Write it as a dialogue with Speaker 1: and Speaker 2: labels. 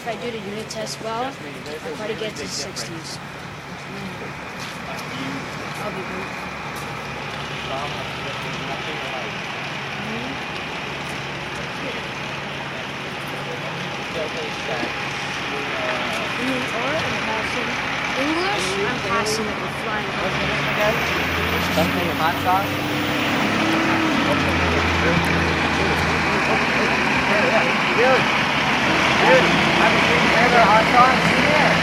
Speaker 1: I do the unit test well, I'll try to get to 60s. I'll be good. English, I'm passing it with flying.
Speaker 2: Something hot sauce? Dude, have you seen hot sauce?